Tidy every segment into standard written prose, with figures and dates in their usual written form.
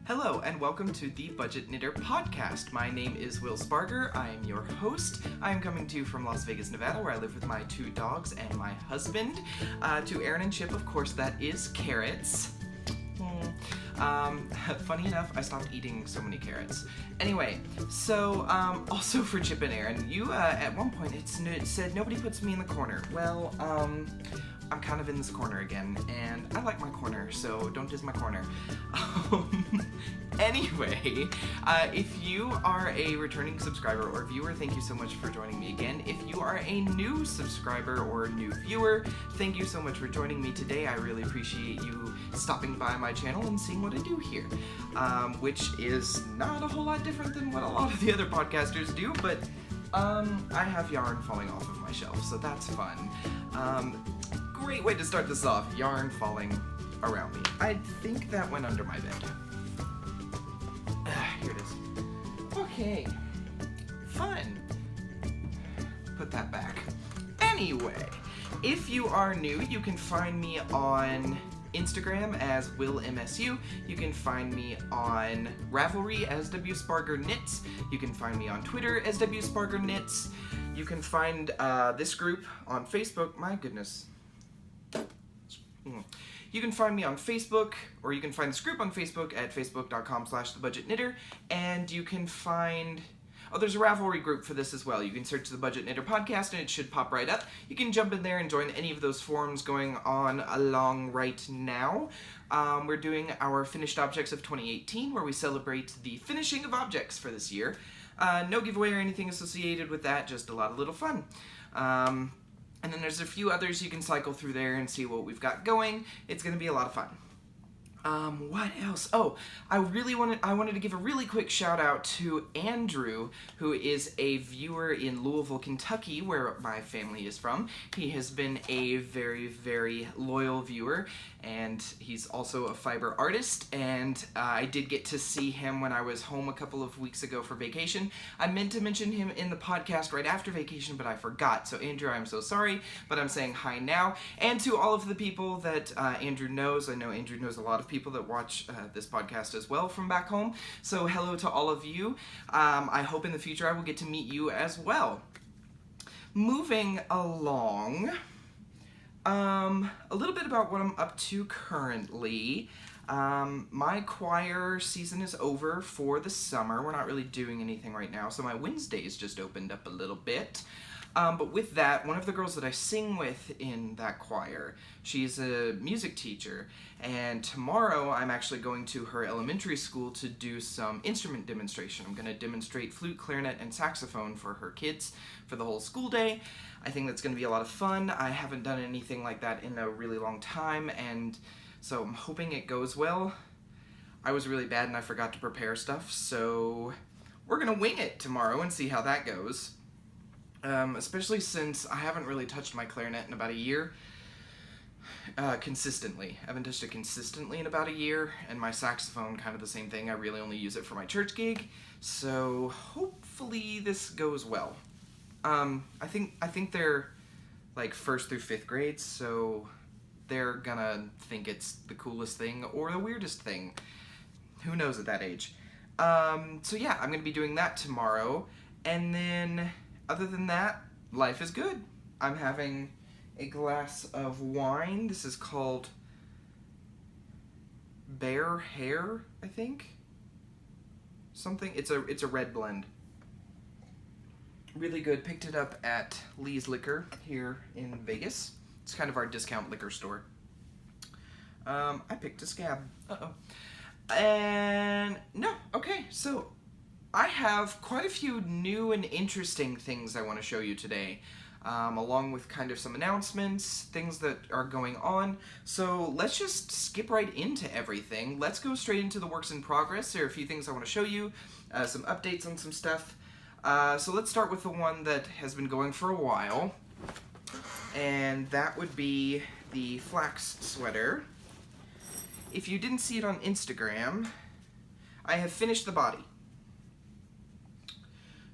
Hello and welcome to the Budget Knitter podcast. My name is Spargur. I am your host. I am coming to you from Las Vegas, Nevada, where I live with my 2 dogs and my husband. To Aaron and Chip, of course, that is carrots. Funny enough, I stopped eating so many carrots. Anyway, so also for Chip and Aaron, you at one point it said nobody puts me in the corner. Well, I'm kind of in this corner again, and I like my corner, so don't diss my corner. Anyway, if you are a returning subscriber or viewer, thank you so much for joining me again. If you are a new subscriber or new viewer, thank you so much for joining me today. I really appreciate you stopping by my channel and seeing what I do here, which is not a whole lot different than what a lot of the other podcasters do, but I have yarn falling off of my shelf, so that's fun. Great way to start this off, yarn falling around me. I think that went under my bed. Here it is. Okay, fun. Put that back. Anyway, if you are new, you can find me on Instagram as WillMSU. You can find me on Ravelry as WSpargurKnits. You can find me on Twitter as WSpargurKnits. You can find this group on Facebook. My goodness. You can find me on Facebook, or you can find this group on Facebook at facebook.com/thebudgetknitter, and you can find, there's a Ravelry group for this as well. You can search the Budget Knitter podcast and it should pop right up. You can jump in there and join any of those forums going on along right now. We're doing our Finished Objects of 2018, where we celebrate the finishing of objects for this year. No giveaway or anything associated with that, just a lot of little fun. And then there's a few others you can cycle through there and see what we've got going. It's going to be a lot of fun. What else? Oh, I wanted to give a really quick shout out to Andrew, who is a viewer in Louisville, Kentucky, where my family is from. He has been a very, very loyal viewer, and he's also a fiber artist, and I did get to see him when I was home a couple of weeks ago for vacation. I meant to mention him in the podcast right after vacation, but I forgot. So Andrew, I'm so sorry, but I'm saying hi now. And to all of the people that Andrew knows, I know Andrew knows a lot of people that watch this podcast as well from back home. So hello to all of you. I hope in the future I will get to meet you as well. Moving along, a little bit about what I'm up to currently. My choir season is over for the summer. We're not really doing anything right now, so my Wednesdays just opened up a little bit. But with that, one of the girls that I sing with in that choir, she's a music teacher, and tomorrow I'm actually going to her elementary school to do some instrument demonstration. I'm going to demonstrate flute, clarinet, and saxophone for her kids for the whole school day. I think that's going to be a lot of fun. I haven't done anything like that in a really long time, and so I'm hoping it goes well. I was really bad and I forgot to prepare stuff, so we're going to wing it tomorrow and see how that goes. Especially since I haven't really touched my clarinet in about a year, consistently. I haven't touched it consistently in about a year, and my saxophone, kind of the same thing. I really only use it for my church gig, so hopefully this goes well. I think they're like 1st through 5th grades, so they're gonna think it's the coolest thing or the weirdest thing. Who knows at that age? So yeah, I'm gonna be doing that tomorrow, and then other than that, life is good. I'm having a glass of wine. This is called Bear Hair, I think. Something. It's a red blend. Really good. Picked it up at Lee's Liquor here in Vegas. It's kind of our discount liquor store. I picked a scab. And no, okay, so I have quite a few new and interesting things I want to show you today, along with kind of some announcements, things that are going on. So let's just skip right into everything. Let's go straight into the works in progress. There are a few things I want to show you, some updates on some stuff. So let's start with the one that has been going for a while, and that would be the Flax sweater. If you didn't see it on Instagram, I have finished the body.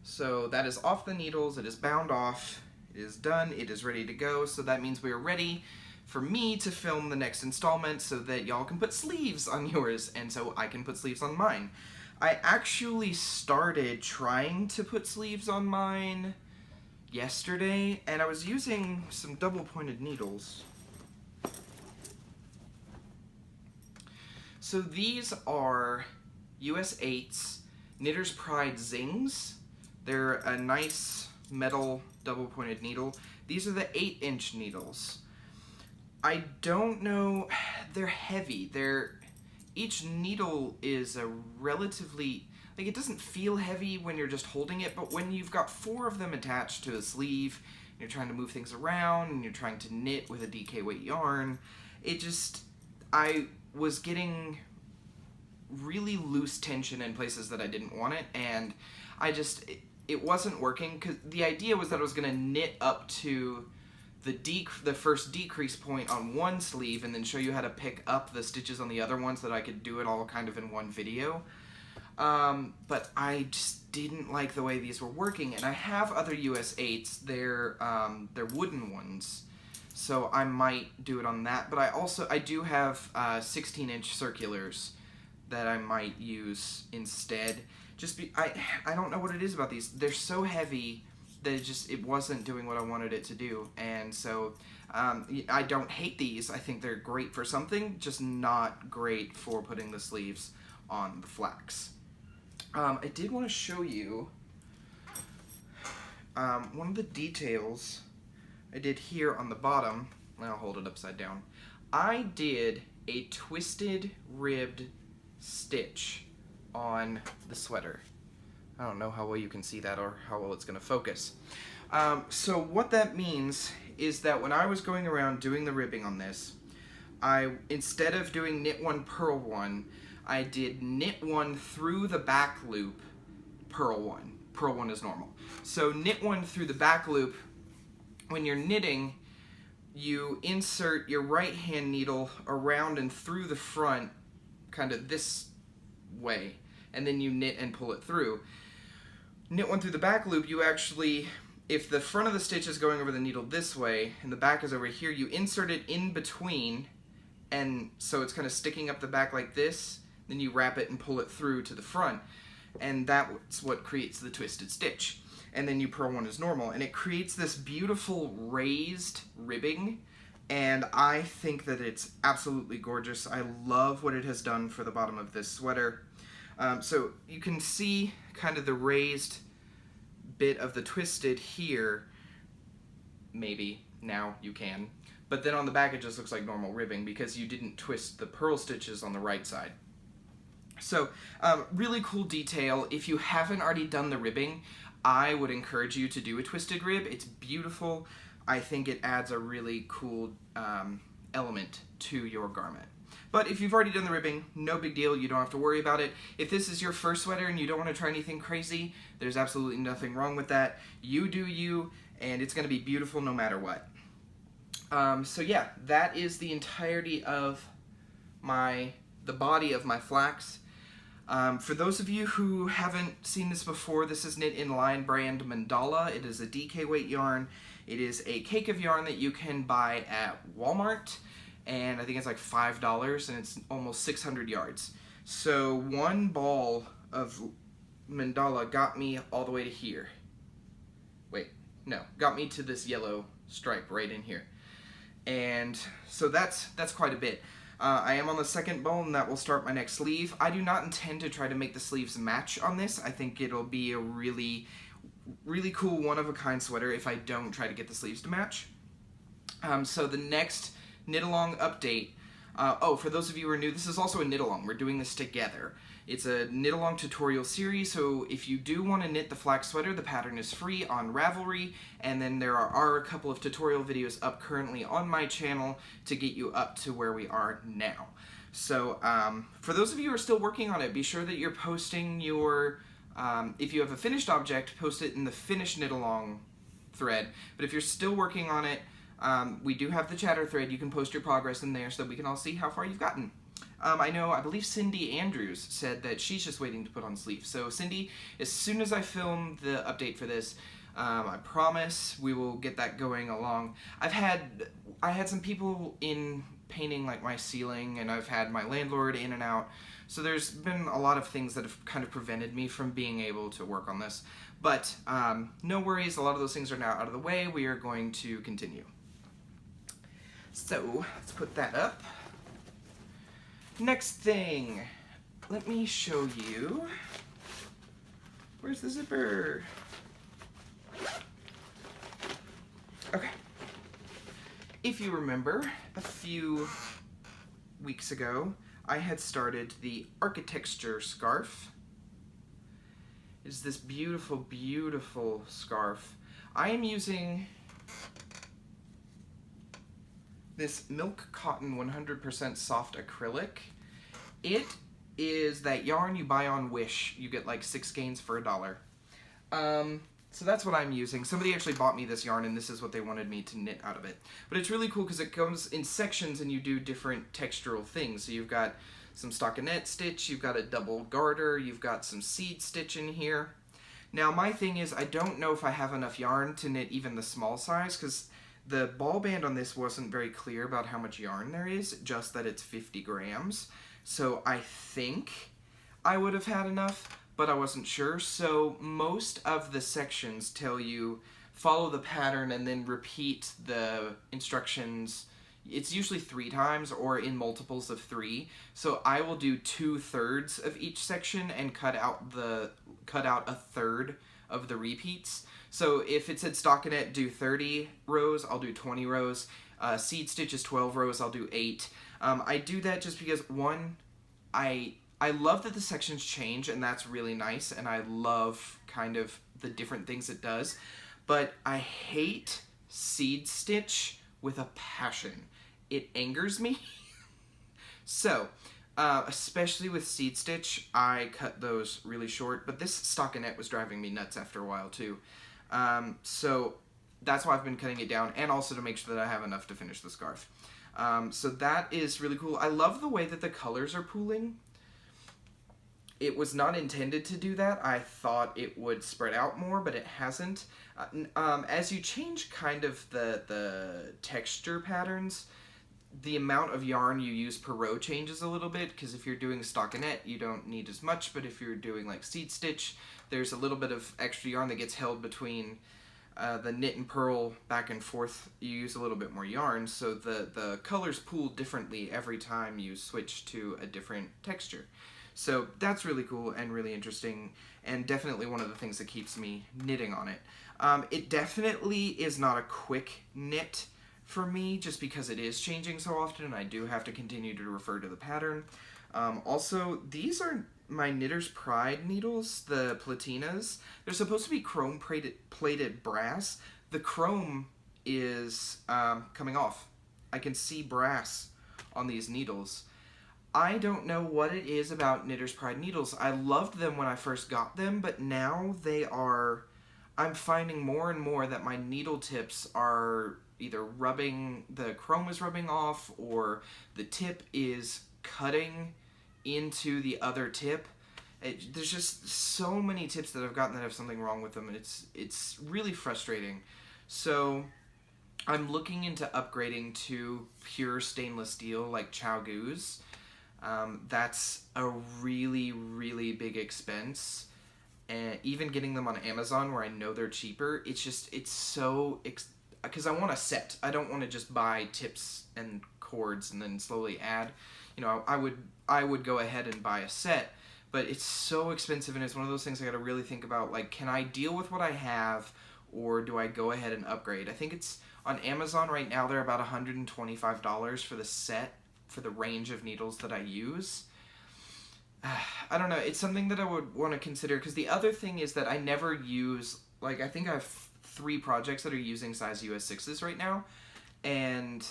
So that is off the needles, it is bound off, it is done, it is ready to go, so that means we are ready for me to film the next installment so that y'all can put sleeves on yours, and so I can put sleeves on mine. I actually started trying to put sleeves on mine yesterday, and I was using some double-pointed needles. So these are US 8s Knitter's Pride Zings. They're a nice metal double-pointed needle. These are the 8-inch needles. I don't know, they're heavy. Each needle is a relatively, like, it doesn't feel heavy when you're just holding it, but when you've got 4 of them attached to a sleeve, and you're trying to move things around, and you're trying to knit with a DK weight yarn, I was getting really loose tension in places that I didn't want it, and it wasn't working, because the idea was that I was going to knit up to the first decrease point on one sleeve and then show you how to pick up the stitches on the other ones, so that I could do it all kind of in one video. But I just didn't like the way these were working, and I have other US 8s, they're wooden ones, so I might do it on that, but I do have 16-inch circulars that I might use instead. I don't know what it is about these. They're so heavy that it wasn't doing what I wanted it to do, and so I don't hate these. I think they're great for something, just not great for putting the sleeves on the flax. I did want to show you one of the details I did here on the bottom. I'll hold it upside down. I did a twisted ribbed stitch on the sweater. I don't know how well you can see that or how well it's going to focus. So what that means is that when I was going around doing the ribbing on this, instead of doing knit 1, purl 1, I did knit 1 through the back loop, purl 1. Purl 1 is normal. So knit 1 through the back loop. When you're knitting, you insert your right hand needle around and through the front, kind of this way, and then you knit and pull it through. Knit 1 through the back loop, you actually, if the front of the stitch is going over the needle this way and the back is over here, you insert it in between, and so it's kind of sticking up the back like this, then you wrap it and pull it through to the front, and that's what creates the twisted stitch. And then you purl 1 as normal, and it creates this beautiful raised ribbing, and I think that it's absolutely gorgeous. I love what it has done for the bottom of this sweater. So you can see kind of the raised bit of the twisted here, maybe, now you can. But then on the back it just looks like normal ribbing because you didn't twist the purl stitches on the right side. So, really cool detail. If you haven't already done the ribbing, I would encourage you to do a twisted rib. It's beautiful. I think it adds a really cool element to your garment. But if you've already done the ribbing, no big deal, you don't have to worry about it. If this is your first sweater and you don't want to try anything crazy, there's absolutely nothing wrong with that. You do you, and it's going to be beautiful no matter what. So yeah, that is the entirety of the body of my flax. For those of you who haven't seen this before, this is Knit in Line brand Mandala. It is a DK weight yarn. It is a cake of yarn that you can buy at Walmart, and I think it's like $5, and it's almost 600 yards. So one ball of Mandala got me all the way to here. Wait, no, got me to this yellow stripe right in here. And so that's quite a bit. I am on the second ball, and that will start my next sleeve. I do not intend to try to make the sleeves match on this. I think it'll be a really, really cool one-of-a-kind sweater if I don't try to get the sleeves to match. So the next knit-along update, for those of you who are new, this is also a knit-along. We're doing this together. It's a knit-along tutorial series, so if you do want to knit the flax sweater, the pattern is free on Ravelry, and then there are a couple of tutorial videos up currently on my channel to get you up to where we are now. So for those of you who are still working on it, be sure that you're posting your, if you have a finished object, post it in the finished knit-along thread, but if you're still working on it, we do have the chatter thread. You can post your progress in there so that we can all see how far you've gotten. I believe Cindy Andrews said that she's just waiting to put on sleeves. So Cindy, as soon as I film the update for this, I promise we will get that going along. I had some people in painting like my ceiling, and I've had my landlord in and out. So there's been a lot of things that have kind of prevented me from being able to work on this. But no worries, a lot of those things are now out of the way. We are going to continue. So let's put that up. Next thing, let me show you. Where's the zipper? Okay. If you remember, a few weeks ago, I had started the architecture scarf. It's this beautiful, beautiful scarf. I am using this Milk Cotton 100% soft acrylic. It is that yarn you buy on Wish. You get like 6 skeins for $1. So that's what I'm using. Somebody actually bought me this yarn, and this is what they wanted me to knit out of it. But it's really cool because it comes in sections and you do different textural things. So you've got some stockinette stitch, you've got a double garter, you've got some seed stitch in here. Now my thing is, I don't know if I have enough yarn to knit even the small size, because the ball band on this wasn't very clear about how much yarn there is, just that it's 50 grams. So I think I would have had enough, but I wasn't sure. So most of the sections tell you follow the pattern and then repeat the instructions. It's usually 3 times or in multiples of 3. So I will do 2/3 of each section and cut out a third of the repeats. So if it said stockinette, do 30 rows, I'll do 20 rows. Seed stitch is 12 rows, I'll do 8. I do that just because, one, I love that the sections change, and that's really nice, and I love kind of the different things it does, but I hate seed stitch with a passion. It angers me. So, especially with seed stitch, I cut those really short, but this stockinette was driving me nuts after a while too. So that's why I've been cutting it down, and also to make sure that I have enough to finish the scarf. So that is really cool. I love the way that the colors are pooling. It was not intended to do that. I thought it would spread out more, but it hasn't. As you change kind of the texture patterns, the amount of yarn you use per row changes a little bit, because if you're doing stockinette, you don't need as much, but if you're doing like seed stitch, there's a little bit of extra yarn that gets held between the knit and purl back and forth. You use a little bit more yarn, so the colors pool differently every time you switch to a different texture. So that's really cool and really interesting, and definitely one of the things that keeps me knitting on it. It definitely is not a quick knit for me, just because it is changing so often, and I do have to continue to refer to the pattern. Also, these are my Knitter's Pride needles, the platinas. They're supposed to be chrome plated brass. The chrome is coming off. I can see brass on these needles. I don't know what it is about Knitter's Pride needles. I loved them when I first got them, but now I'm finding more and more that my needle tips are either the chrome is rubbing off, or the tip is cutting into the other tip. There's just so many tips that I've gotten that have something wrong with them, and it's really frustrating. So I'm looking into upgrading to pure stainless steel like ChowGoo's. That's a really, really big expense, and even getting them on Amazon where I know they're cheaper, it's so because I want a set. I don't want to just buy tips and cords and then slowly add. You know, I would go ahead and buy a set, but it's so expensive, and it's one of those things I got to really think about, like, can I deal with what I have, or do I go ahead and upgrade? I think it's on Amazon right now, they're about $125 for the set, for the range of needles that I use. I don't know, it's something that I would want to consider, because the other thing is that I never use, like, I think I have 3 projects that are using size US 6s right now, and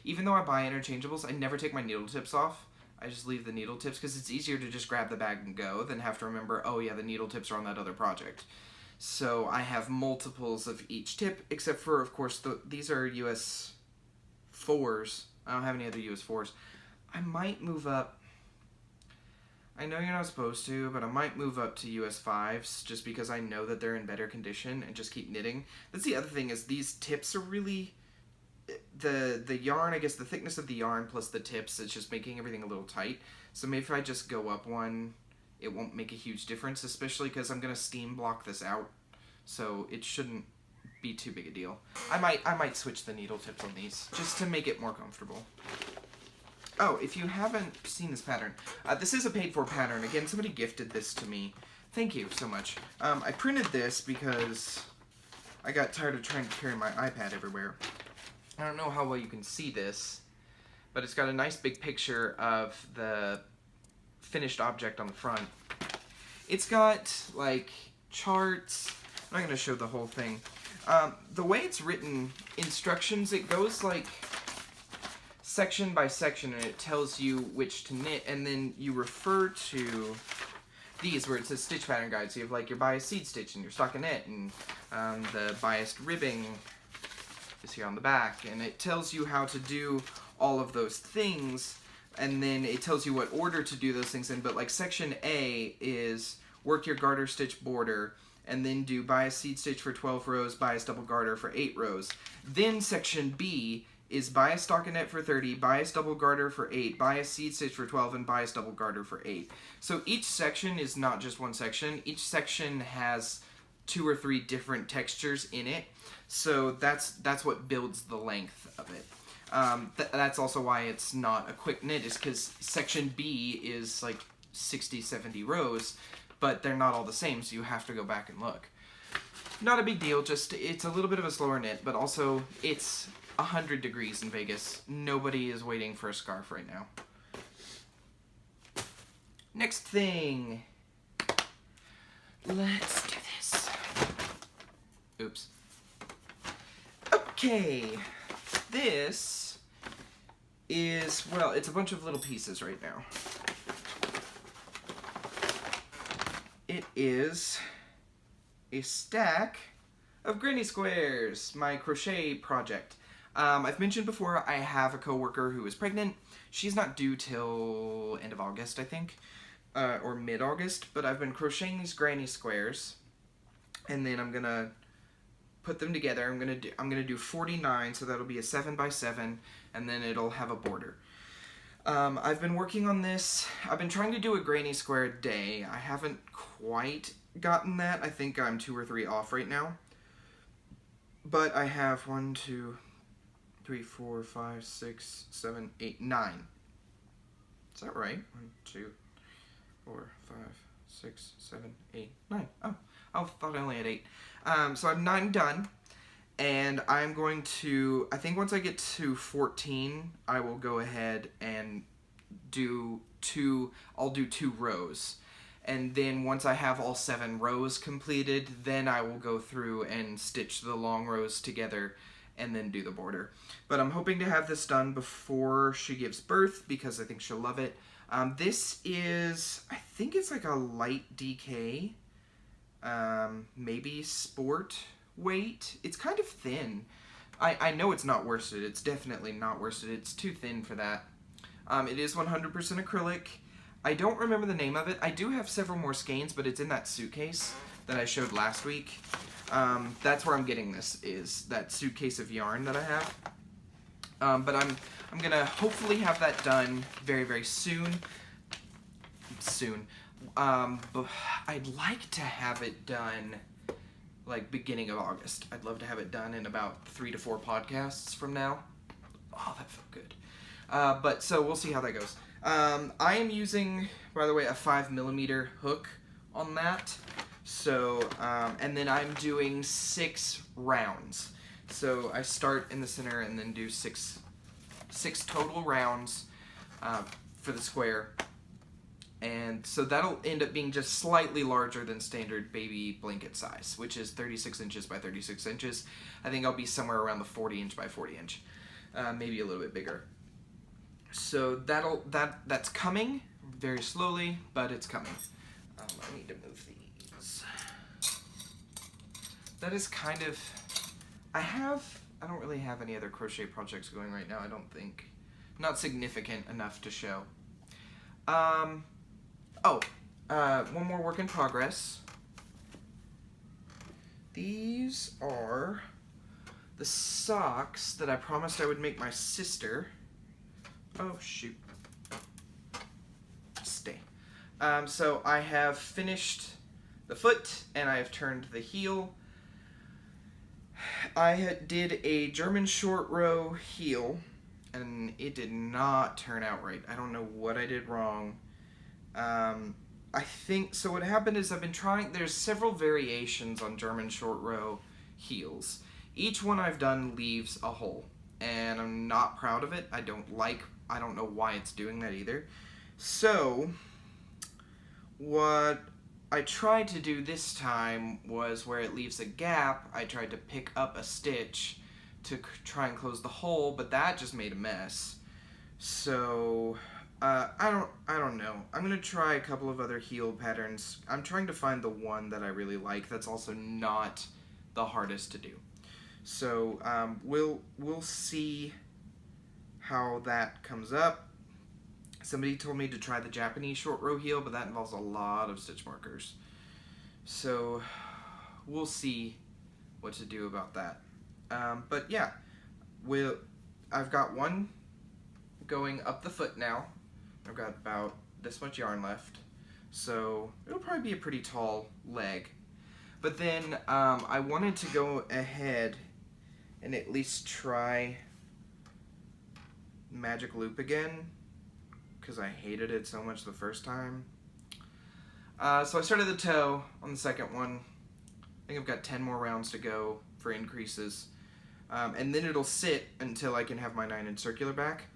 even though I buy interchangeables, I never take my needle tips off. I just leave the needle tips, because it's easier to just grab the bag and go than have to remember, oh yeah, the needle tips are on that other project. So I have multiples of each tip, except for, of course, these are US 4s. I don't have any other US 4s. I might move up. I know you're not supposed to, but I might move up to US 5s just because I know that they're in better condition and just keep knitting. That's the other thing, is these tips are really... The yarn, I guess the thickness of the yarn plus the tips is just making everything a little tight. So maybe if I just go up one, it won't make a huge difference, especially because I'm going to steam block this out. So it shouldn't be too big a deal. I might switch the needle tips on these just to make it more comfortable. Oh, if you haven't seen this pattern, this is a paid-for pattern. Again, somebody gifted this to me. Thank you so much. I printed this because I got tired of trying to carry my iPad everywhere. I don't know how well you can see this, but it's got a nice big picture of the finished object on the front. It's got, like, charts. I'm not going to show the whole thing. The way it's written, instructions, it goes, like, section by section, and it tells you which to knit, and then you refer to these where it says stitch pattern guide. So you have, like, your biased seed stitch and your stockinette, and the biased ribbing is here on the back, and it tells you how to do all of those things, and then it tells you what order to do those things in. But like section A is work your garter stitch border, and then do bias seed stitch for 12 rows, bias double garter for 8 rows. Then section B is bias stockinette for 30, bias double garter for 8, bias seed stitch for 12, and bias double garter for 8. So each section is not just one section. Each section has 2 or 3 different textures in it. So that's what builds the length of it. That's also why it's not a quick knit, is because section B is like 60, 70 rows, but they're not all the same, so you have to go back and look. Not a big deal, just it's a little bit of a slower knit, but also it's 100 degrees in Vegas. Nobody is waiting for a scarf right now. Next thing. Let's do this. Oops. Okay, this is, well, it's a bunch of little pieces right now. It is a stack of granny squares, my crochet project. I've mentioned before I have a coworker who is pregnant. She's not due till end of August, I think, or mid-August, but I've been crocheting these granny squares, and then I'm gonna put them together. I'm gonna do 49, so that'll be a 7x7, and then it'll have a border. I've been working on this. I've been trying to do a granny square a day. I haven't quite gotten that. I think I'm 2 or 3 off right now. But I have 1, 2, 3, 4, 5, 6, 7, 8, 9. Is that right? 1, 2, 4, 5, 6, 7, 8, 9. Oh, I thought I only had 8. So I'm 9 done, and I'm going to, I think once I get to 14, I will go ahead and I'll do 2 rows. And then once I have all 7 rows completed, then I will go through and stitch the long rows together and then do the border. But I'm hoping to have this done before she gives birth because I think she'll love it. This is, I think it's like a light DK, maybe sport weight. It's kind of thin. I know it's not worsted. It's definitely not worsted. It's too thin for that. It is 100% acrylic. I don't remember the name of it. I do have several more skeins, but it's in that suitcase that I showed last week. That's where I'm getting this, is that suitcase of yarn that I have. But I'm gonna hopefully have that done very, very soon. But I'd like to have it done like beginning of August. I'd love to have it done in about 3 to 4 podcasts from now. Oh, that felt good. But so we'll see how that goes. I am using, by the way, a 5mm hook on that. So, and then I'm doing 6 rounds. So I start in the center and then do 6 total rounds for the square. And so that'll end up being just slightly larger than standard baby blanket size, which is 36 inches by 36 inches. I think I'll be somewhere around the 40 inch by 40 inch, maybe a little bit bigger. So that's coming very slowly, but it's coming. I need to move these. That is kind of, I don't really have any other crochet projects going right now, I don't think. Not significant enough to show. Oh, one more work in progress. These are the socks that I promised I would make my sister. Oh, shoot. Stay. So I have finished the foot, and I have turned the heel. I did a German short row heel, and it did not turn out right. I don't know what I did wrong. I think, so what happened is I've been trying, there's several variations on German short row heels. Each one I've done leaves a hole, and I'm not proud of it. I don't know why it's doing that either. So, what I tried to do this time was where it leaves a gap, I tried to pick up a stitch to try and close the hole, but that just made a mess. So, I don't know. I'm gonna try a couple of other heel patterns. I'm trying to find the one that I really like that's also not the hardest to do. So, we'll see how that comes up. Somebody told me to try the Japanese short row heel, but that involves a lot of stitch markers. So, we'll see what to do about that. But yeah, I've got one going up the foot now. I've got about this much yarn left, so it'll probably be a pretty tall leg. But then I wanted to go ahead and at least try magic loop again, because I hated it so much the first time. So I started the toe on the second one. I think I've got 10 more rounds to go for increases. And then it'll sit until I can have my 9-inch circular back.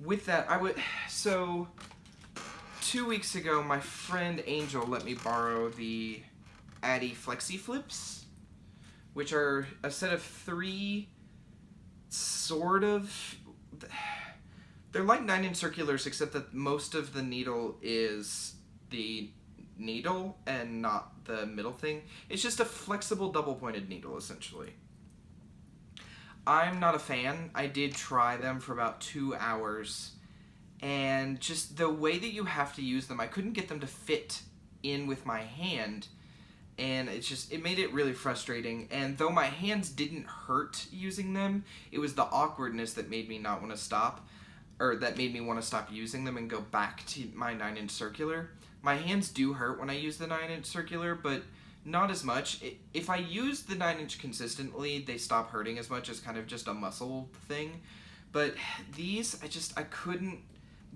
With that, so 2 weeks ago, my friend Angel let me borrow the Addy Flexi Flips, which are a set of 3 they're like 9-inch circulars, except that most of the needle is the needle and not the middle thing. It's just a flexible double-pointed needle, essentially. I'm not a fan. I did try them for about 2 hours, and just the way that you have to use them, I couldn't get them to fit in with my hand, and it made it really frustrating. And though my hands didn't hurt using them, it was the awkwardness that made me not want to stop, or that made me want to stop using them and go back to my 9-inch circular. My hands do hurt when I use the 9-inch circular, but not as much. If I use the 9-inch consistently, they stop hurting as much as kind of just a muscle thing. But these, I couldn't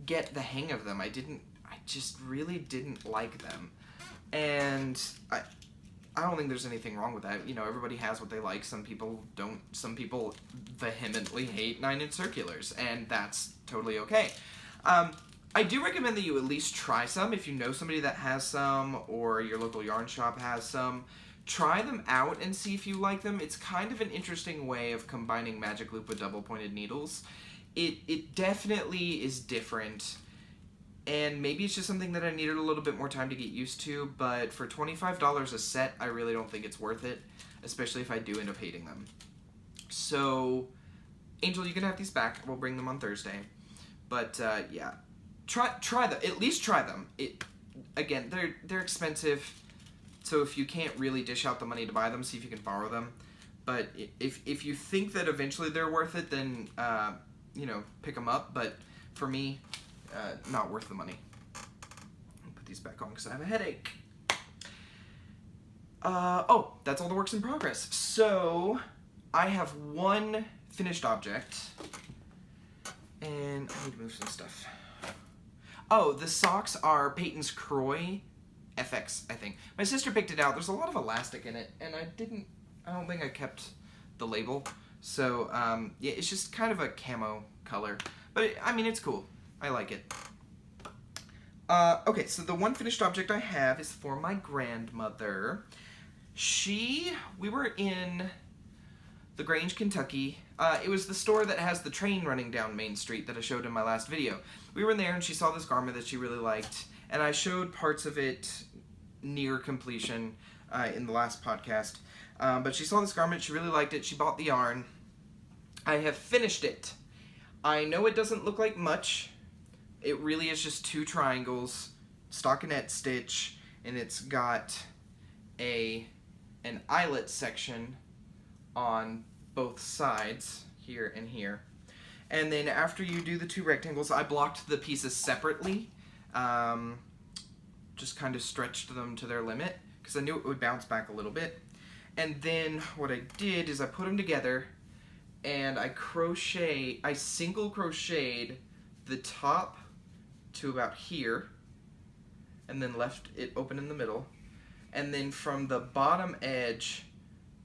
get the hang of them. I just really didn't like them. And I don't think there's anything wrong with that. You know, everybody has what they like. Some people don't. Some people vehemently hate 9-inch circulars, and that's totally okay. I do recommend that you at least try some. If you know somebody that has some, or your local yarn shop has some, try them out and see if you like them. It's kind of an interesting way of combining magic loop with double-pointed needles. It definitely is different, and maybe it's just something that I needed a little bit more time to get used to, but for $25 a set, I really don't think it's worth it, especially if I do end up hating them. So, Angel, you can have these back. We'll bring them on Thursday. But, yeah. Try them. At least try them. Again, they're expensive, so if you can't really dish out the money to buy them, see if you can borrow them. But if you think that eventually they're worth it, then pick them up. But for me, not worth the money. I'll put these back on because I have a headache. That's all the works in progress. So I have one finished object, and I need to move some stuff. Oh, the socks are Peyton's Croy FX, I think. My sister picked it out. There's a lot of elastic in it, and I don't think I kept the label. So, yeah, it's just kind of a camo color. But, it's cool. I like it. Okay, so the one finished object I have is for my grandmother. We were in the Grange, Kentucky. It was the store that has the train running down Main Street that I showed in my last video. We were in there and she saw this garment that she really liked, and I showed parts of it near completion in the last podcast. But she saw this garment, she really liked it, she bought the yarn. I have finished it. I know it doesn't look like much. It really is just 2 triangles stockinette stitch, and it's got an eyelet section on both sides, here and here. And then after you do the 2 rectangles, I blocked the pieces separately, just kind of stretched them to their limit, because I knew it would bounce back a little bit. And then what I did is I put them together, and I single crocheted the top to about here, and then left it open in the middle. And then from the bottom edge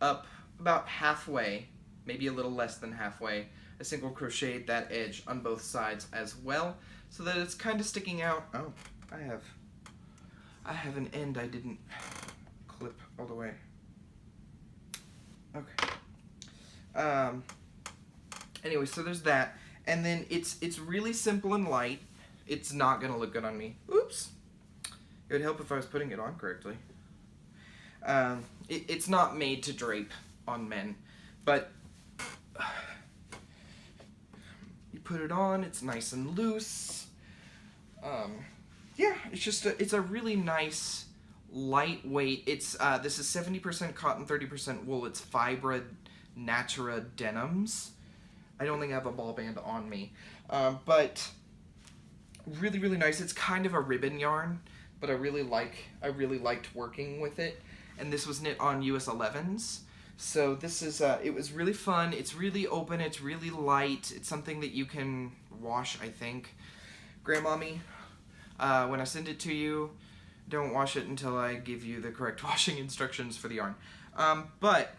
up about halfway, maybe a little less than halfway, I single crocheted that edge on both sides as well, so that it's kind of sticking out. Oh, I have an end I didn't clip all the way. Okay. Anyway, so there's that, and then it's really simple and light. It's not gonna look good on me. Oops. It would help if I was putting it on correctly. It's not made to drape on men, but you put it on, it's nice and loose. Yeah, it's a really nice, lightweight. It's this is 70% cotton, 30% wool. It's Fibra Natura denims. I don't think I have a ball band on me, but really, really nice. It's kind of a ribbon yarn, but I really liked working with it. And this was knit on US 11s. So this is, it was really fun. It's really open. It's really light. It's something that you can wash, I think. Grandmommy, when I send it to you, don't wash it until I give you the correct washing instructions for the yarn. But,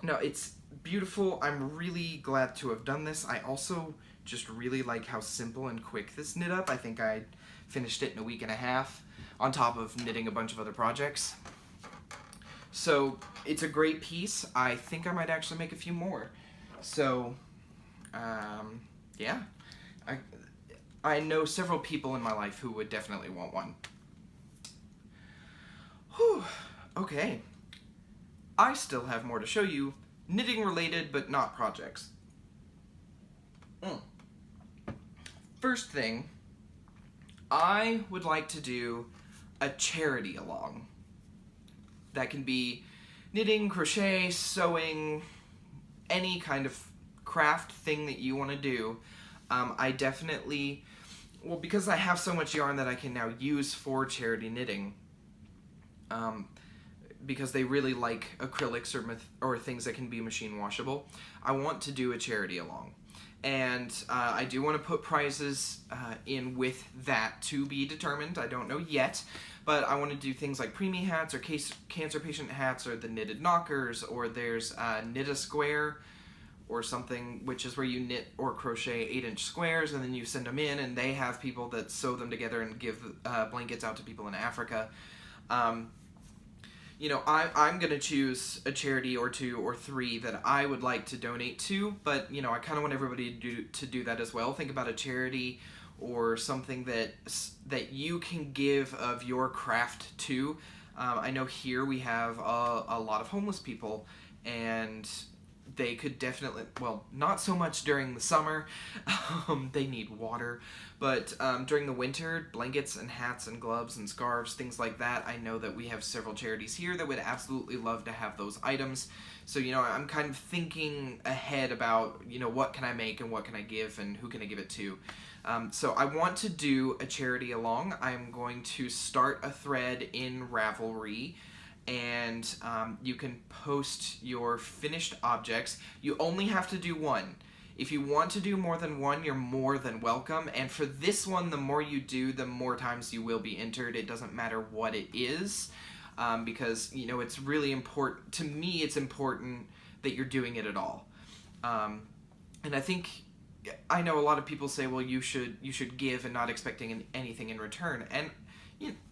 no, it's beautiful. I'm really glad to have done this. I also just really like how simple and quick this knit up. I think I finished it in a week and a half, on top of knitting a bunch of other projects. So it's a great piece. I think I might actually make a few more. So, yeah. I know several people in my life who would definitely want one. Whew. Okay. I still have more to show you, knitting related but not projects. First thing, I would like to do a charity along. That can be knitting, crochet, sewing, any kind of craft thing that you want to do. I definitely, well, because I have so much yarn that I can now use for charity knitting, because they really like acrylics or things that can be machine washable, I want to do a charity along. And I do want to put prizes in with that to be determined. I don't know yet, but I want to do things like preemie hats or cancer patient hats or the knitted knockers, or there's Knit a Square or something, which is where you knit or crochet 8-inch squares and then you send them in, and they have people that sew them together and give blankets out to people in Africa. You know, I'm going to choose a charity or 2 or 3 that I would like to donate to, but, you know, I kind of want everybody to do that as well. Think about a charity or something that you can give of your craft to. I know here we have a lot of homeless people, and they could definitely, well, not so much during the summer, they need water, but during the winter, blankets and hats and gloves and scarves, things like that, I know that we have several charities here that would absolutely love to have those items. So, you know, I'm kind of thinking ahead about, you know, what can I make and what can I give and who can I give it to. So I want to do a charity along. I'm going to start a thread in Ravelry, and you can post your finished objects. You only have to do one. If you want to do more than one, you're more than welcome. And for this one, the more you do, the more times you will be entered. It doesn't matter what it is, because, you know, it's really important. To me, it's important that you're doing it at all. And I know a lot of people say, well, you should give and not expecting anything in return. And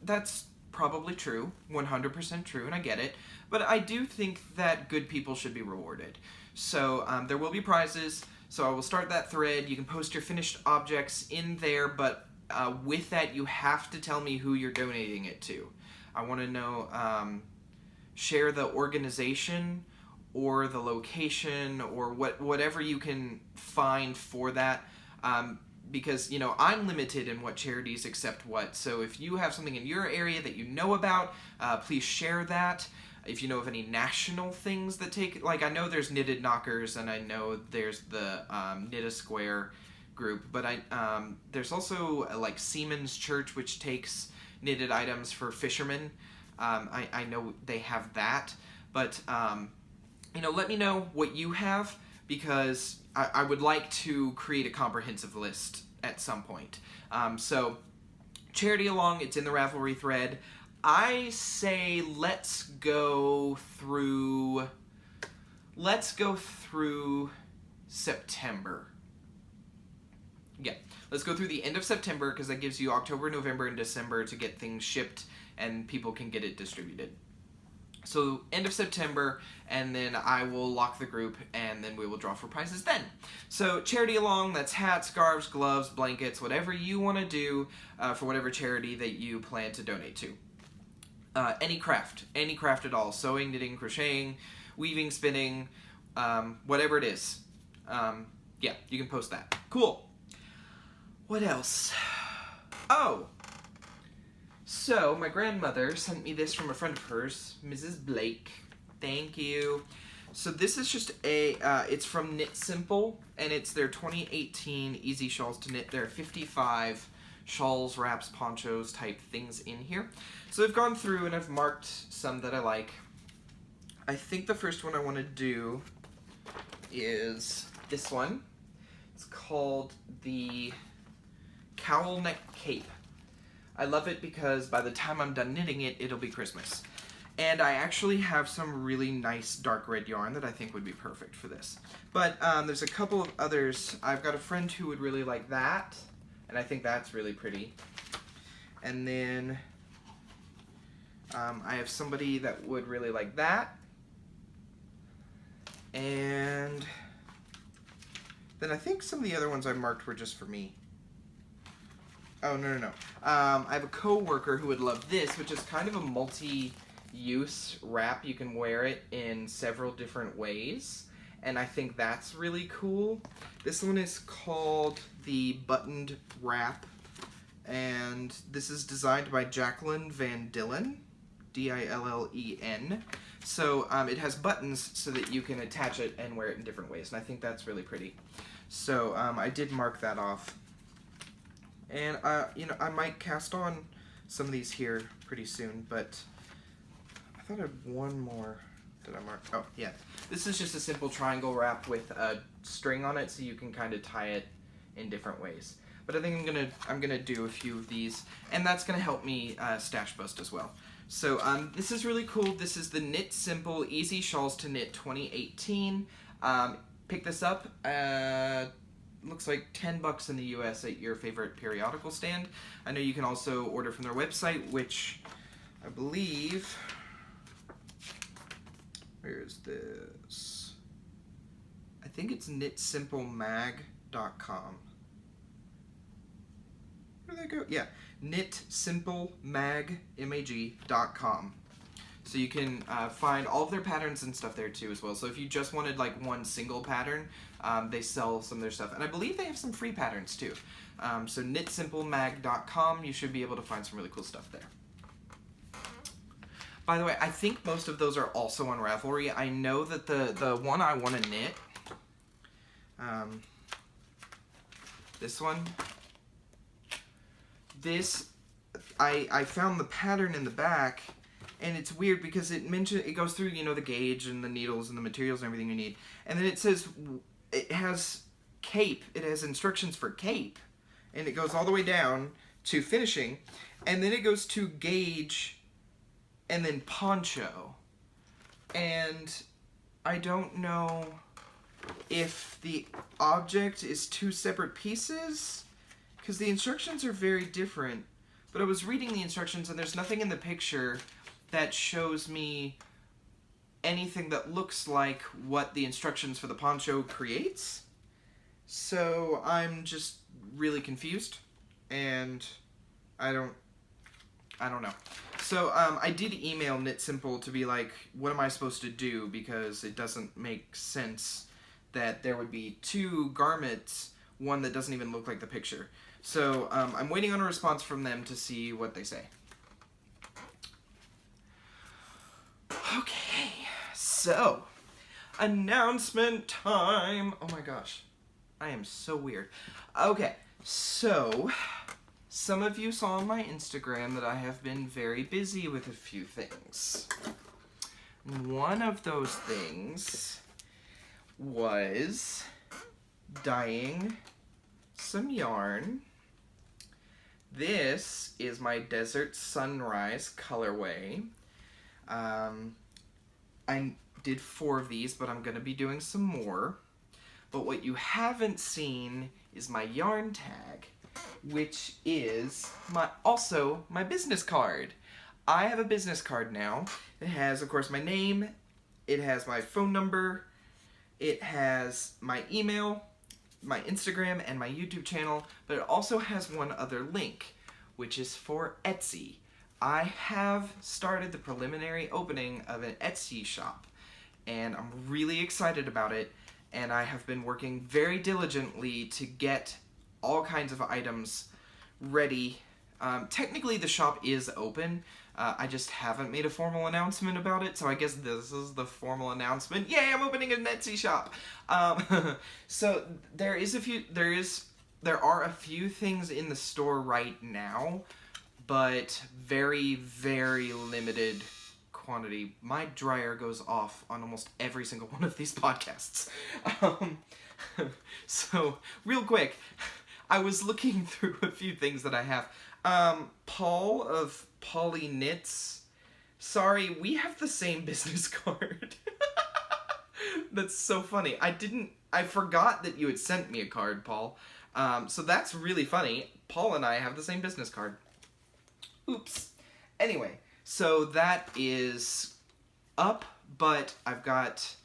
that's probably true, 100% true, and I get it, but I do think that good people should be rewarded. So there will be prizes, so I will start that thread. You can post your finished objects in there, but with that, you have to tell me who you're donating it to. I want to know, share the organization or the location or whatever you can find for that. because, you know, I'm limited in what charities accept what. So if you have something in your area that you know about, please share that. If you know of any national things that take, like I know there's Knitted Knockers, and I know there's the Knit a Square group, but there's also like Seaman's Church, which takes knitted items for fishermen. I know they have that, but you know, let me know what you have, because I would like to create a comprehensive list at some point. So charity along, it's in the Ravelry thread. I say let's go through September. Yeah, let's go through the end of September, because that gives you October, November, and December to get things shipped and people can get it distributed. So end of September, and then I will lock the group, and then we will draw for prizes then. So charity along, that's hats, scarves, gloves, blankets, whatever you want to do for whatever charity that you plan to donate to. Any craft at all, sewing, knitting, crocheting, weaving, spinning, whatever it is. Yeah, you can post that. Cool. What else? Oh, so my grandmother sent me this from a friend of hers, Mrs. Blake. Thank you. So this is just it's from Knit Simple, and it's their 2018 Easy Shawls to Knit. There are 55 shawls, wraps, ponchos type things in here. So I've gone through and I've marked some that I like. I think the first one I want to do is this one. It's called the Cowl Neck Cape. I love it because by the time I'm done knitting it, it'll be Christmas. And I actually have some really nice dark red yarn that I think would be perfect for this. But there's a couple of others. I've got a friend who would really like that, and I think that's really pretty. And then I have somebody that would really like that. And then I think some of the other ones I marked were just for me. Oh, no. I have a co-worker who would love this, which is kind of a multi-use wrap. You can wear it in several different ways, and I think that's really cool. This one is called the Buttoned Wrap, and this is designed by Jacqueline Van Dillen, D-I-L-L-E-N. So it has buttons so that you can attach it and wear it in different ways, and I think that's really pretty. So I did mark that off. And, you know, I might cast on some of these here pretty soon, but I thought I had one more. Did I mark? Oh, yeah. This is just a simple triangle wrap with a string on it, so you can kind of tie it in different ways. But I think I'm gonna do a few of these, and that's gonna help me stash bust as well. So this is really cool. This is the Knit Simple Easy Shawls to Knit 2018. Pick this up. Looks like $10 in the US at your favorite periodical stand. I know you can also order from their website, which I believe, where is this? I think it's knitsimple.mag.com. Where did that go? Yeah, knitsimple.mag.com. So you can find all of their patterns and stuff there too as well. So if you just wanted like one single pattern, they sell some of their stuff. And I believe they have some free patterns too. So knitsimple.mag.com, you should be able to find some really cool stuff there. By the way, I think most of those are also on Ravelry. I know that the one I want to knit, this one, I found the pattern in the back. And it's weird because it goes through, you know, the gauge and the needles and the materials and everything you need. And then it says it has cape. It has instructions for cape. And it goes all the way down to finishing. And then it goes to gauge and then poncho. And I don't know if the object is two separate pieces, because the instructions are very different. But I was reading the instructions and there's nothing in the picture that shows me anything that looks like what the instructions for the poncho creates. So I'm just really confused, and I don't know. So I did email Knit Simple to be like, what am I supposed to do, because it doesn't make sense that there would be two garments, one that doesn't even look like the picture. So I'm waiting on a response from them to see what they say. Okay, so announcement time. Oh my gosh, I am so weird. Okay, so some of you saw on my Instagram that I have been very busy with a few things. One of those things was dyeing some yarn. This is my Desert Sunrise colorway. I did 4 of these, but I'm going to be doing some more. But what you haven't seen is my yarn tag, which is also my business card. I have a business card now. It has, of course, my name, it has my phone number, it has my email, my Instagram, and my YouTube channel, but it also has one other link, which is for Etsy. I have started the preliminary opening of an Etsy shop, and I'm really excited about it, and I have been working very diligently to get all kinds of items ready. Technically the shop is open, I just haven't made a formal announcement about it, so I guess this is the formal announcement. Yay, I'm opening an Etsy shop! So there are a few things in the store right now, but very, very limited quantity. My dryer goes off on almost every single one of these podcasts. So, real quick, I was looking through a few things that I have. Paul of Polly Knits. Sorry, we have the same business card. That's so funny. I forgot that you had sent me a card, Paul. So that's really funny. Paul and I have the same business card. Oops. Anyway, so that is up, but I've got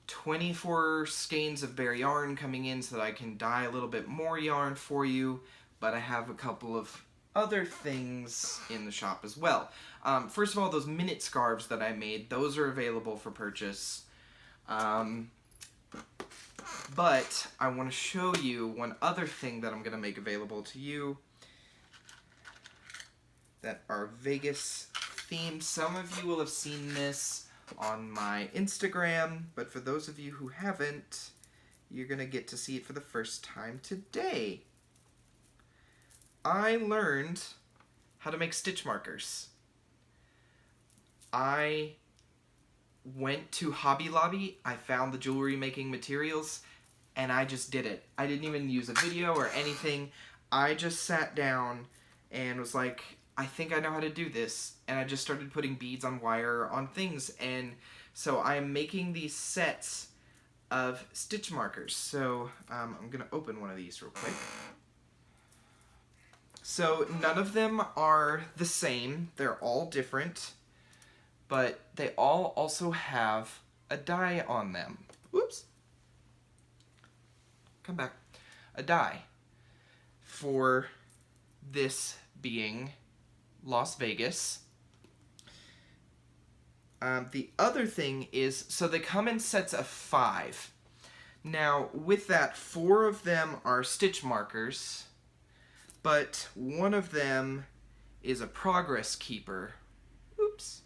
24 skeins of bare yarn coming in so that I can dye a little bit more yarn for you, but I have a couple of other things in the shop as well. First of all, those minute scarves that I made, those are available for purchase. But I want to show you one other thing that I'm going to make available to you that are Vegas themed. Some of you will have seen this on my Instagram, but for those of you who haven't, you're going to get to see it for the first time today. I learned how to make stitch markers. I went to Hobby Lobby, I found the jewelry making materials, and I just did it. I didn't even use a video or anything. I just sat down and was like, I think I know how to do this. And I just started putting beads on wire on things. And so I'm making these sets of stitch markers. So I'm going to open one of these real quick. So none of them are the same. They're all different. But they all also have a die on them. Whoops. Come back. A die. For this being Las Vegas. The other thing is, so they come in sets of 5. Now, with that, 4 of them are stitch markers, but one of them is a progress keeper. Oops.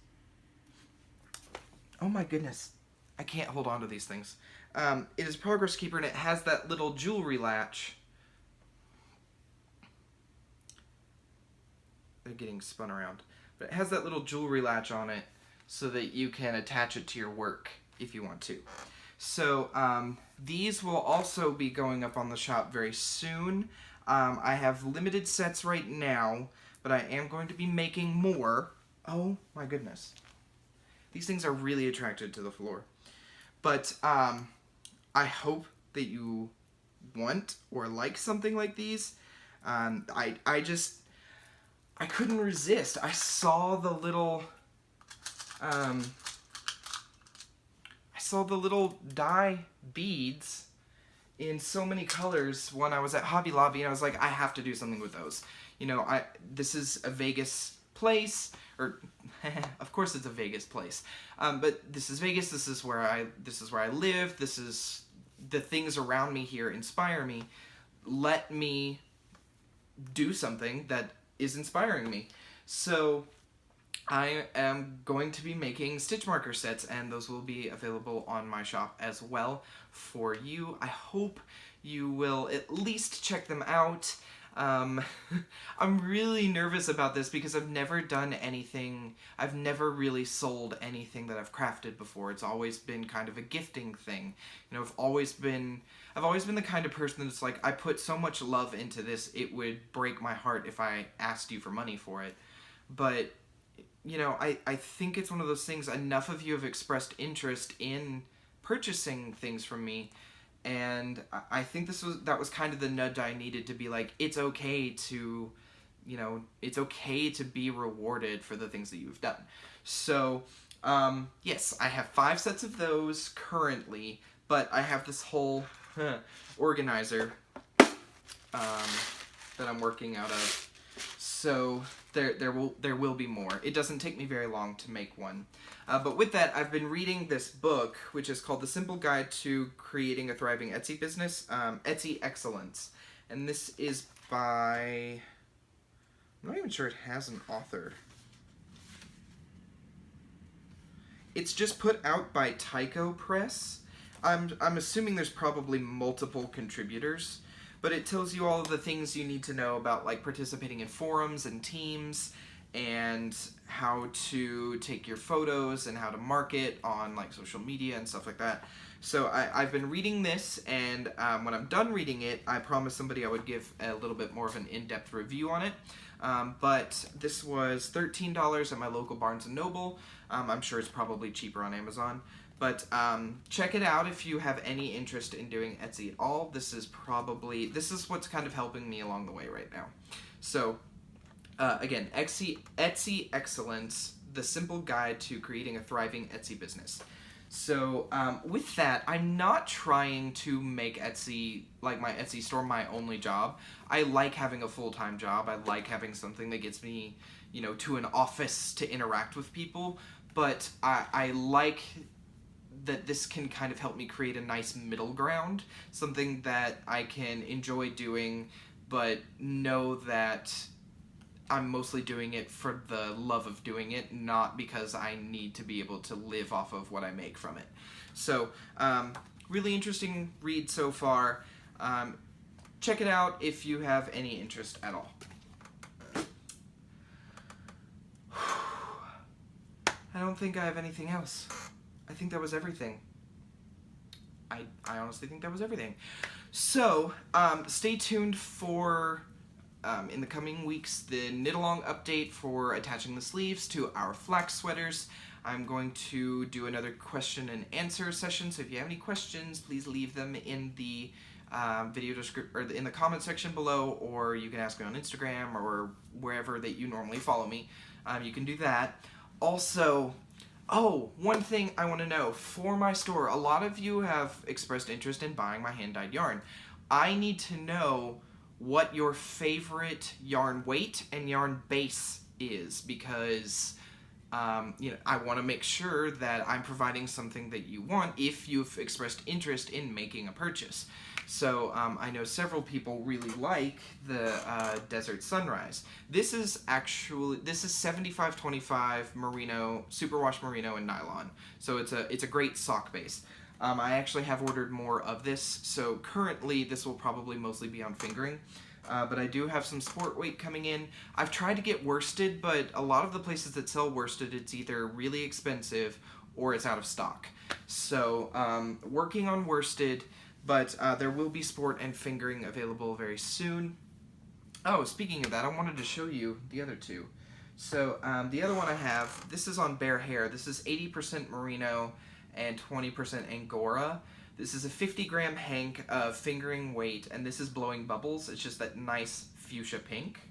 Oh my goodness. I can't hold on to these things. It is progress keeper, and it has that little jewelry latch. They're getting spun around. But it has that little jewelry latch on it so that you can attach it to your work if you want to. So these will also be going up on the shop very soon. I have limited sets right now, but I am going to be making more. Oh my goodness. These things are really attracted to the floor. But I hope that you want or like something like these. I couldn't resist. I saw the little dye beads in so many colors when I was at Hobby Lobby, and I was like, I have to do something with those. You know, this is a Vegas place, or of course it's a Vegas place, but this is Vegas. This is where I live. This is the things around me here inspire me. let me do something that is inspiring me. So I am going to be making stitch marker sets, and those will be available on my shop as well for you. I hope you will at least check them out. I'm really nervous about this because I've never done anything, I've never really sold anything that I've crafted before. It's always been kind of a gifting thing. You know, I've always been the kind of person that's like, I put so much love into this, it would break my heart if I asked you for money for it. But, you know, I think it's one of those things, enough of you have expressed interest in purchasing things from me, and I think that was kind of the nudge I needed to be like, it's okay to, you know, it's okay to be rewarded for the things that you've done. So, yes, I have 5 sets of those currently, but I have this whole organizer that I'm working out of. So there will be more. It doesn't take me very long to make one. But with that, I've been reading this book, which is called The Simple Guide to Creating a Thriving Etsy Business, Etsy Excellence. And this is by, I'm not even sure it has an author. It's just put out by Tycho Press. I'm assuming there's probably multiple contributors, but it tells you all of the things you need to know about, like, participating in forums and teams, and how to take your photos and how to market on, like, social media and stuff like that. So I've been reading this, and when I'm done reading it, I promised somebody I would give a little bit more of an in-depth review on it. But this was $13 at my local Barnes & Noble. I'm sure it's probably cheaper on Amazon. But check it out if you have any interest in doing Etsy at all. This is what's kind of helping me along the way right now. So, again, Etsy Excellence, The Simple Guide to Creating a Thriving Etsy Business. So, with that, I'm not trying to make Etsy, like my Etsy store, my only job. I like having a full-time job. I like having something that gets me, you know, to an office to interact with people. But I like that this can kind of help me create a nice middle ground, something that I can enjoy doing, but know that I'm mostly doing it for the love of doing it, not because I need to be able to live off of what I make from it. So, really interesting read so far. Check it out if you have any interest at all. I don't think I have anything else. I think that was everything. I honestly think that was everything. So, stay tuned for, in the coming weeks, the knit-along update for attaching the sleeves to our Flax sweaters. I'm going to do another question and answer session, so if you have any questions, please leave them in the video description, or in the comment section below, or you can ask me on Instagram or wherever that you normally follow me. You can do that. Also, one thing I want to know, for my store, a lot of you have expressed interest in buying my hand-dyed yarn. I need to know what your favorite yarn weight and yarn base is, because you know, I want to make sure that I'm providing something that you want if you've expressed interest in making a purchase. So I know several people really like the Desert Sunrise. This is 75/25 merino, superwash merino and nylon. So it's a great sock base. I actually have ordered more of this, so currently this will probably mostly be on fingering. But I do have some sport weight coming in. I've tried to get worsted, but a lot of the places that sell worsted, it's either really expensive or it's out of stock. So working on worsted, but there will be sport and fingering available very soon. Oh, speaking of that, I wanted to show you the other two. So the other one I have, this is on bare hair. This is 80% merino and 20% angora. This is a 50-gram hank of fingering weight, and this is blowing bubbles. It's just that nice fuchsia pink.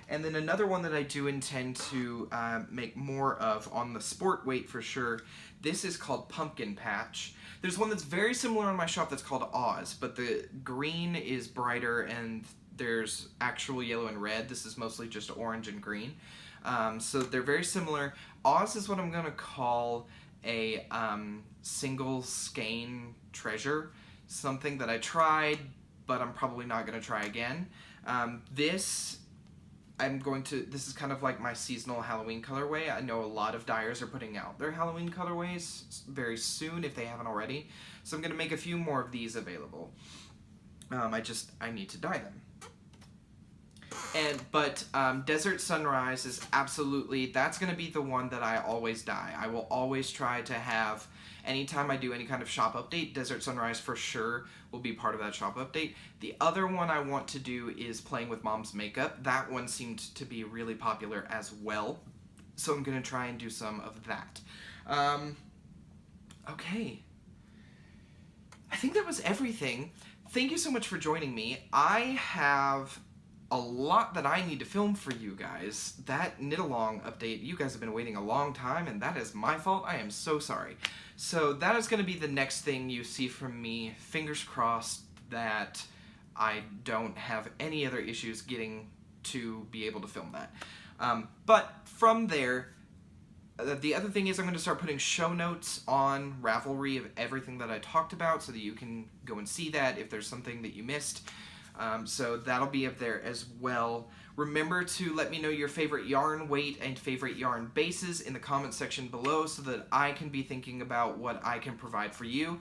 And then another one that I do intend to make more of on the sport weight for sure, this is called Pumpkin Patch. There's one that's very similar on my shop that's called Oz, but the green is brighter and there's actual yellow and red. This is mostly just orange and green. So they're very similar. Oz is what I'm going to call a single skein treasure, something that I tried, but I'm probably not going to try again. This is kind of like my seasonal Halloween colorway. I know a lot of dyers are putting out their Halloween colorways very soon if they haven't already. So I'm going to make a few more of these available. I need to dye them. But Desert Sunrise is absolutely, that's going to be the one that I always dye. I will always try to have, anytime I do any kind of shop update, Desert Sunrise for sure will be part of that shop update. The other one I want to do is Playing with Mom's Makeup. That one seemed to be really popular as well, so I'm going to try and do some of that. Okay. I think that was everything. Thank you so much for joining me. I have a lot that I need to film for you guys. That knit along update, you guys have been waiting a long time, and that is my fault. I am so sorry. So that is going to be the next thing you see from me. Fingers crossed that I don't have any other issues getting to be able to film that. But from there, the other thing is I'm going to start putting show notes on Ravelry of everything that I talked about so that you can go and see that if there's something that you missed. So that'll be up there as well. Remember to let me know your favorite yarn weight and favorite yarn bases in the comments section below so that I can be thinking about what I can provide for you.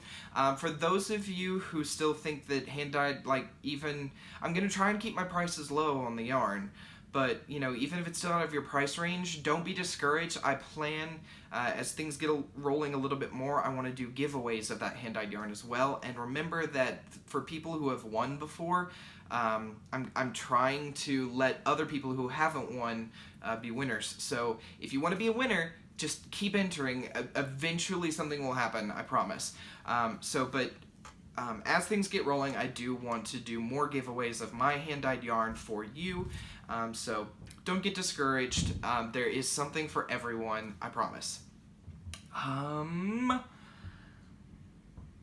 For those of you who still think that hand-dyed, I'm going to try and keep my prices low on the yarn. But, even if it's still out of your price range, don't be discouraged. I plan, as things get rolling a little bit more, I want to do giveaways of that hand-dyed yarn as well. And remember that for people who have won before, I'm trying to let other people who haven't won be winners. So if you want to be a winner, just keep entering. Eventually something will happen, I promise. As things get rolling, I do want to do more giveaways of my hand-dyed yarn for you. So don't get discouraged. There is something for everyone, I promise.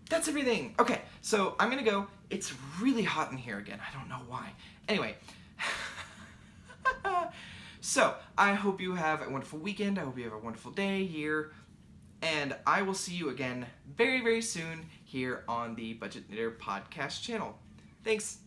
That's everything. Okay, so I'm gonna go. It's really hot in here again. I don't know why. Anyway. So, I hope you have a wonderful weekend. I hope you have a wonderful day, year. And I will see you again very, very soon here on the Budget Knitter podcast channel. Thanks.